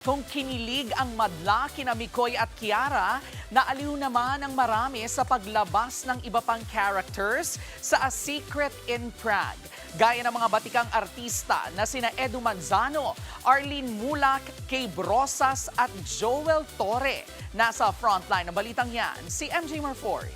Kung kinilig ang madla kina Mikoy at Kiara, naaliw naman ang marami sa paglabas ng iba pang characters sa A Secret in Prague. Gaya ng mga batikang artista na sina Edu Manzano, Arlene Mulak, Kay Brosas at Joel Torre. Nasa frontline ng balitang yan, si MJ Marfori.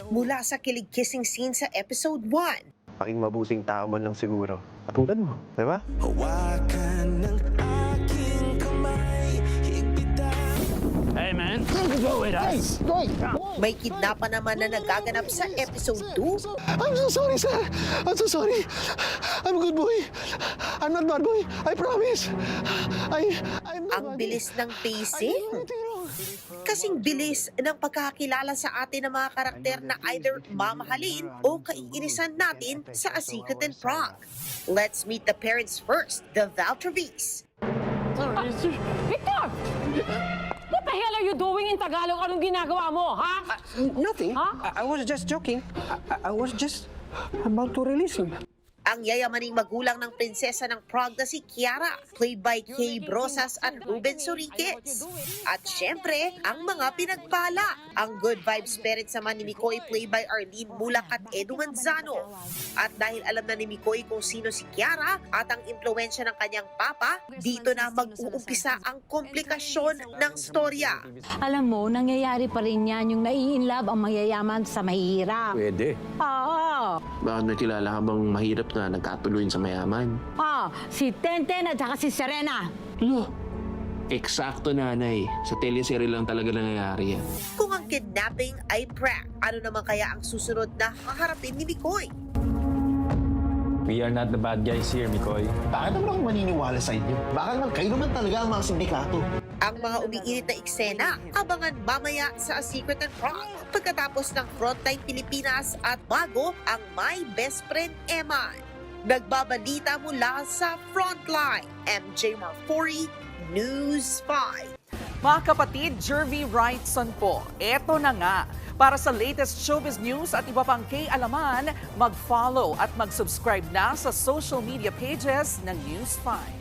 Mula sa kilig-kissing scene sa episode 1. Aking mabuting tao man lang siguro. Katulad mo, di ba? Hawakan ng aking kamay, higpitan. Hey man, go with us. May kidnapan naman na nagaganap sa episode 2. I'm so sorry, sir. I'm so sorry. I'm a good boy. I'm not bad boy. I promise. I'm not Ang bad bilis ng boy. I pacing. didn't do anything wrong. Kasing bilis ng pagkakakilala sa atin ng mga karakter na either mamahalin o kaiinisan natin sa A Secret in Prague. Let's meet the parents first, the Valtravis. Victor! What the hell are you doing in Tagalog? Anong ginagawa mo, ha? Nothing. Huh? I was just joking. I was just about to release him. Ang yayamaning magulang ng prinsesa ng Prague na si Kiara, played by Kay Brosas at Ruben Soriquez. At syempre, ang mga pinagpala, ang good vibes parents naman ni Mikoy, played by Arlene Mulak at Edu Manzano. At dahil alam na ni Mikoy kung sino si Kiara at ang impluensya ng kanyang papa, dito na mag-uumpisa ang komplikasyon ng storya. Alam mo, nangyayari pa rin yan yung nai-inlove ang mayayaman sa mahirap. Pwede. Oo. Bakit may kilala ka bang mahirap na nagkatuloy sa mayaman? Si Tenten at saka si Serena. Lo, eksakto nanay. Sa teleserye lang talaga nangyayari yan. Kung ang kidnapping ay prank, ano naman kaya ang susunod na haharapin ni Mikoy? We are not the bad guys here, Mikoy. Bakit naman ako maniniwala sa inyo? Baka naman kayo naman talaga ang mga sindikato. Ang mga umiinit na eksena, abangan mamaya sa A Secret in Prague. Pagkatapos ng Frontline Pilipinas at bago ang My Best Friend Eman. Nagbabalita mula sa Frontline, MJ Marfori, News 5. Mga kapatid, Jervy Wrightson po, eto na nga. Para sa latest showbiz news at iba pang kay-alaman, mag-follow at mag-subscribe na sa social media pages ng News 5.